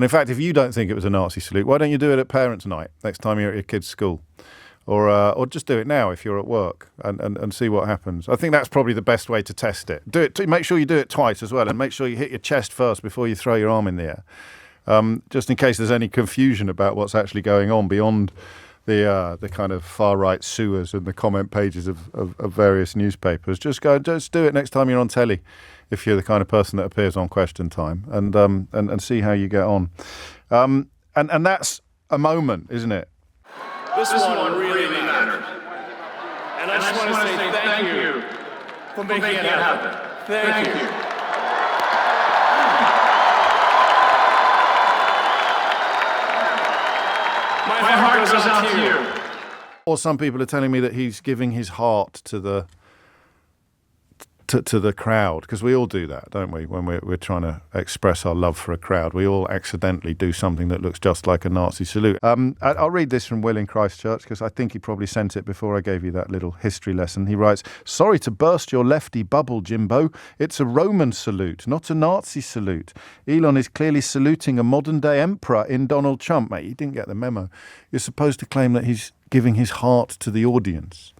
And in fact, if you don't think it was a Nazi salute, why don't you do it at parents' night next time you're at your kid's school? Or just do it now if you're at work and see what happens. I think that's probably the best way to test it. Do it. Make sure you do it twice as well, and make sure you hit your chest first before you throw your arm in the air, just in case there's any confusion about what's actually going on beyond the kind of far-right sewers and the comment pages of various newspapers. Just do it next time you're on telly, if you're the kind of person that appears on Question Time, and see how you get on. And that's a moment, isn't it? This one really mattered. And I just want to say thank you for making it happen. Thank you. My heart goes out to you. Or some people are telling me that he's giving his heart to the crowd, because we all do that, don't we? When we're trying to express our love for a crowd, we all accidentally do something that looks just like a Nazi salute. I'll read this from Will in Christchurch, because I think he probably sent it before I gave you that little history lesson. He writes, "Sorry to burst your lefty bubble, Jimbo. It's a Roman salute, not a Nazi salute. Elon is clearly saluting a modern-day emperor in Donald Trump." Mate, you didn't get the memo. You're supposed to claim that he's giving his heart to the audience,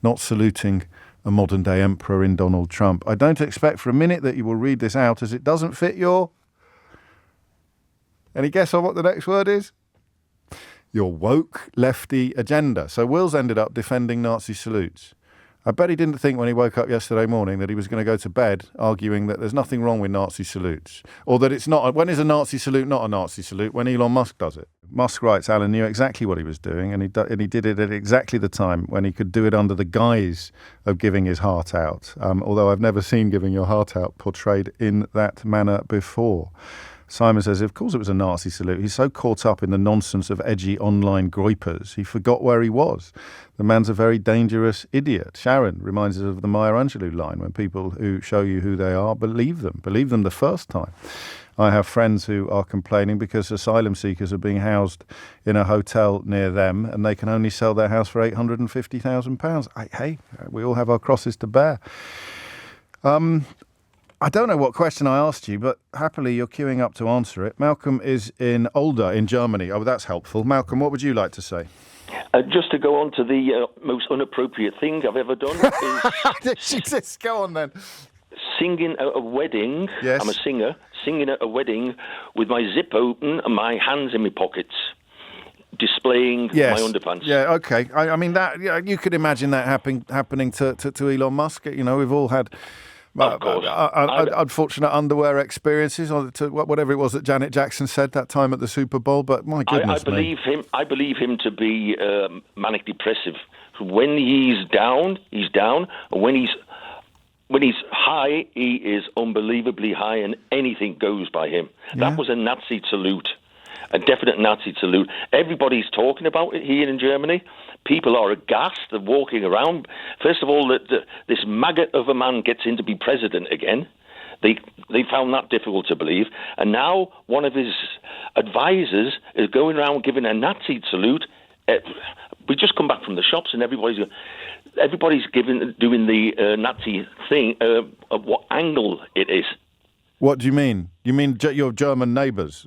not saluting a modern-day emperor in Donald Trump. I don't expect for a minute that you will read this out, as it doesn't fit your... Any guess on what the next word is? Your woke lefty agenda. So Will's ended up defending Nazi salutes. I bet he didn't think when he woke up yesterday morning that he was going to go to bed arguing that there's nothing wrong with Nazi salutes, or that it's not. When is a Nazi salute not a Nazi salute? When Elon Musk does it. Musk writes, Alan knew exactly what he was doing, and he did it at exactly the time when he could do it under the guise of giving his heart out, although I've never seen giving your heart out portrayed in that manner before. Simon says, of course it was a Nazi salute. He's so caught up in the nonsense of edgy online groypers, he forgot where he was. The man's a very dangerous idiot. Sharon reminds us of the Maya Angelou line, when people who show you who they are, believe them the first time. I have friends who are complaining because asylum seekers are being housed in a hotel near them and they can only sell their house for £850,000. Hey, we all have our crosses to bear. I don't know what question I asked you, but happily you're queuing up to answer it. Malcolm is in Older in Germany. Oh, that's helpful. Malcolm, what would you like to say? Just to go on to the most inappropriate thing I've ever done is... Go on then. Singing at a wedding. Yes. I'm a singer. Singing at a wedding with my zip open and my hands in my pockets, displaying my underpants. Yeah, okay. I mean, that you could imagine that happening to Elon Musk. You know, we've all had... unfortunate underwear experiences, or whatever it was that Janet Jackson said that time at the Super Bowl. But my goodness, I believe him to be manic depressive. When he's down, he's down, and when he's high, he is unbelievably high, and anything goes by him. Yeah. That was a Nazi salute, a definite Nazi salute. Everybody's talking about it here in Germany. People are aghast. They're walking around. First of all, this maggot of a man gets in to be president again. They found that difficult to believe. And now one of his advisors is going around giving a Nazi salute. We just come back from the shops and everybody's doing the Nazi thing of what angle it is. What do you mean? You mean your German neighbours?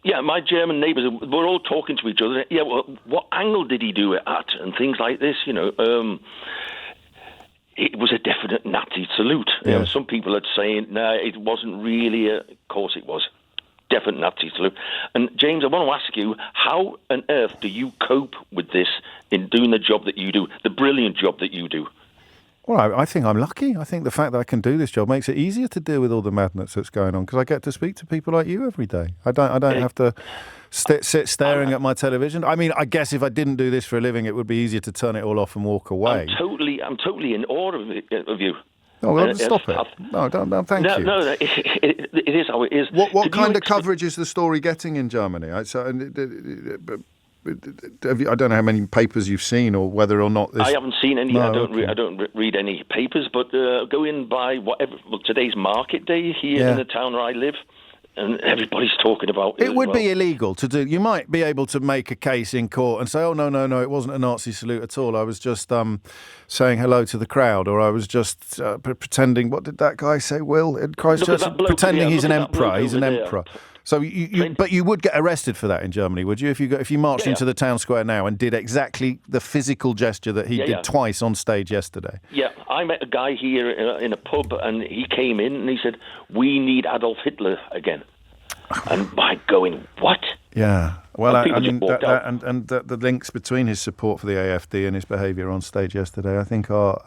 Yeah, my German neighbours, we're all talking to each other. Yeah, well, what angle did he do it at? And things like this, you know. It was a definite Nazi salute. Yes. You know, some people are saying, no, it wasn't really. Of course it was. Definite Nazi salute. And James, I want to ask you, how on earth do you cope with this in doing the job that you do, the brilliant job that you do? Well, I think I'm lucky. I think the fact that I can do this job makes it easier to deal with all the madness that's going on, because I get to speak to people like you every day. I don't have to sit staring at my television. I mean, I guess if I didn't do this for a living, it would be easier to turn it all off and walk away. I'm totally in awe of you. Oh, well, stop it. No, don't, thank you. No, it is how it is. What kind of coverage is the story getting in Germany? I don't know how many papers you've seen, or whether or not this... I haven't seen any. No, I don't read any papers, but going by whatever. Well, today's market day here in the town where I live, and everybody's talking about it. It would be illegal to do. You might be able to make a case in court and say, "Oh no, it wasn't a Nazi salute at all. I was just saying hello to the crowd, or I was just pretending." What did that guy say, Will, in Christchurch? Pretending he's an emperor. He's an emperor. So but you would get arrested for that in Germany, would you? If you marched into the town square now and did exactly the physical gesture that he did twice on stage yesterday. Yeah, I met a guy here in a pub, and he came in and he said, "We need Adolf Hitler again." And by going, what? Yeah. Well, and I mean, the links between his support for the AfD and his behaviour on stage yesterday, I think, are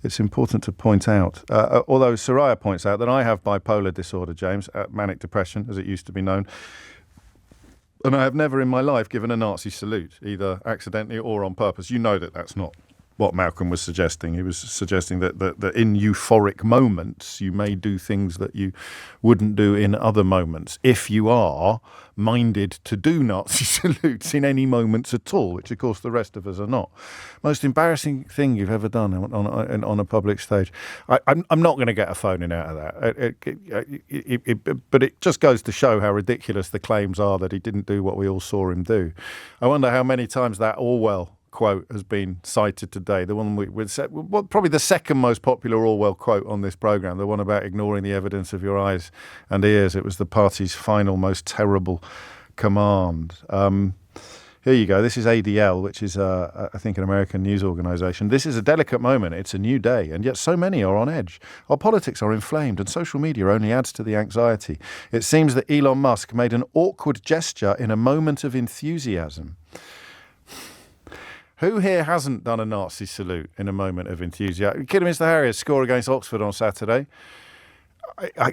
it's important to point out. Although Soraya points out that I have bipolar disorder, James, manic depression, as it used to be known, and I have never in my life given a Nazi salute, either accidentally or on purpose. You know that that's not what Malcolm was suggesting. He was suggesting that in euphoric moments you may do things that you wouldn't do in other moments if you are minded to do Nazi salutes in any moments at all, which of course the rest of us are not. Most embarrassing thing you've ever done on a public stage. I'm not going to get a phoning out of that. But it just goes to show how ridiculous the claims are that he didn't do what we all saw him do. I wonder how many times that Orwell quote has been cited today. The one probably the second most popular Orwell quote on this programme, the one about ignoring the evidence of your eyes and ears. It was the party's final, most terrible command. Here you go. This is ADL, which is, I think, an American news organisation. This is a delicate moment. It's a new day, and yet so many are on edge. Our politics are inflamed, and social media only adds to the anxiety. It seems that Elon Musk made an awkward gesture in a moment of enthusiasm. Who here hasn't done a Nazi salute in a moment of enthusiasm? Kidderminster Harriers score against Oxford on Saturday. I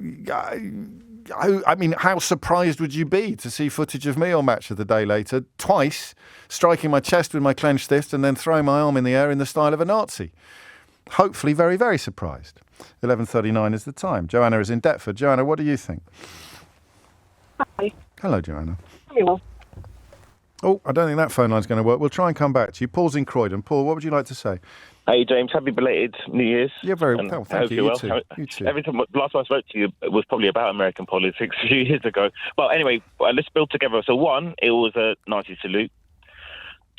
mean, how surprised would you be to see footage of me on Match of the Day later, twice striking my chest with my clenched fist and then throwing my arm in the air in the style of a Nazi? Hopefully very, very surprised. 11:39 is the time. Joanna is in Deptford. Joanna, what do you think? Hi. Hello, Joanna. Hello. Oh, I don't think that phone line's going to work. We'll try and come back to you. Paul's in Croydon. Paul, what would you like to say? Hey, James. Happy belated New Year's. Yeah, very well. Thank you. Well. You too. Every time, last time I spoke to you, it was probably about American politics a few years ago. Well, anyway, let's build together. So, one, it was a Nazi salute.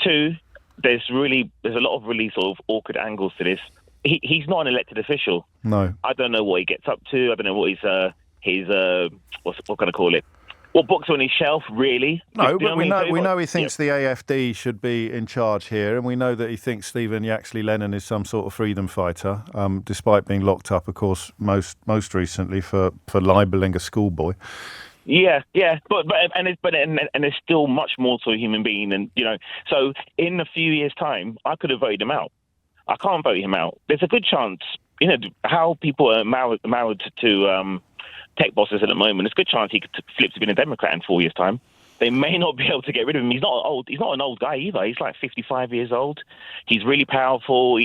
Two, there's a lot of really sort of awkward angles to this. He's not an elected official. No. I don't know what he gets up to. I don't know what what can I call it? What books are on his shelf, really? No, but we know he thinks the AfD should be in charge here, and we know that he thinks Stephen Yaxley Lennon is some sort of freedom fighter, despite being locked up, of course, most recently for libelling a schoolboy. Yeah, but there's still much more to a human being, and so in a few years' time, I could have voted him out. I can't vote him out. There's a good chance, how people are married to tech bosses at the moment, there's a good chance he could flip to being a Democrat in 4 years' time. They may not be able to get rid of him. He's not old. He's not an old guy either. He's like 55 years old. He's really powerful.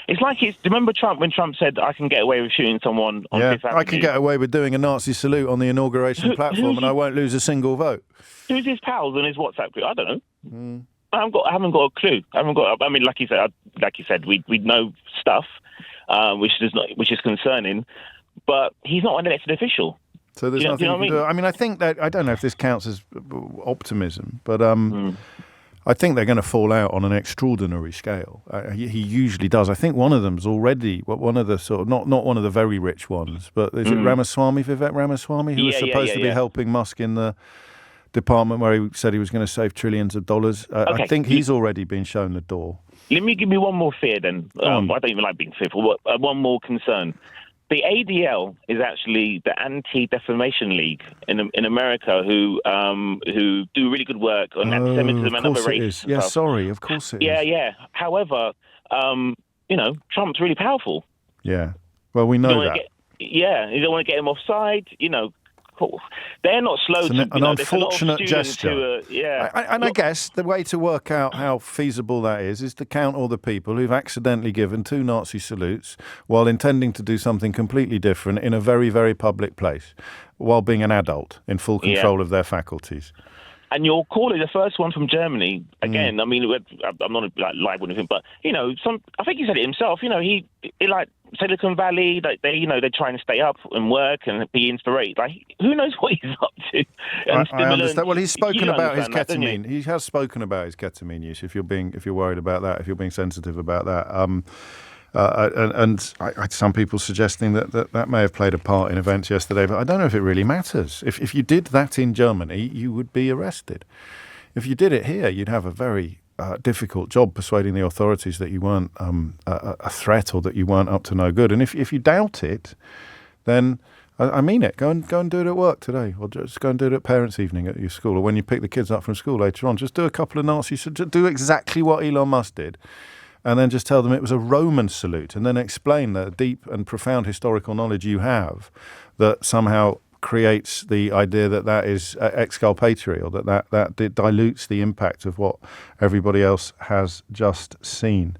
It's like do you remember Trump when Trump said, "I can get away with shooting someone on Fifth Avenue"? I can get away with doing a Nazi salute on the inauguration platform, and I won't lose a single vote. Who's his pals on his WhatsApp group? I don't know. I haven't got a clue. I mean, like you said, we know stuff, which is concerning. But he's not an elected official. So there's nothing you can do. I mean, I think that, I don't know if this counts as optimism, but I think they're going to fall out on an extraordinary scale. He usually does. I think one of them's already one of the sort of not one of the very rich ones, but is it Vivek Ramaswamy, who was supposed to be helping Musk in the department where he said he was going to save trillions of dollars. Okay. I think he's already been shown the door. Let me give you one more fear then. I don't even like being fearful, but one more concern. The ADL is actually the Anti-Defamation League in America, who do really good work on anti-Semitism and other races. Yeah, sorry, of course it is. Yeah. However, Trump's really powerful. Yeah. Well, we know that. You don't want to get him offside. They're not slow. It's an unfortunate gesture. I guess the way to work out how feasible that is to count all the people who've accidentally given 2 Nazi salutes while intending to do something completely different in a very, very public place, while being an adult in full control of their faculties. And your caller, the first one from Germany, again, I mean, I'm not live or anything, but, I think he said it himself, he like Silicon Valley, they're trying to stay up and work and be inspired. Like, who knows what he's up to? I understand. Well, he's spoken about his ketamine. He has spoken about his ketamine use, if you're worried about that, if you're being sensitive about that. Some people suggesting that may have played a part in events yesterday, but I don't know if it really matters. If you did that in Germany, you would be arrested. If you did it here, you'd have a very difficult job persuading the authorities that you weren't a threat or that you weren't up to no good. And if you doubt it, then I mean it. Go and do it at work today, or just go and do it at parents' evening at your school, or when you pick the kids up from school later on. Just do a couple of Nazis. Just do exactly what Elon Musk did, and then just tell them it was a Roman salute, and then explain the deep and profound historical knowledge you have that somehow creates the idea that is exculpatory, or that dilutes the impact of what everybody else has just seen.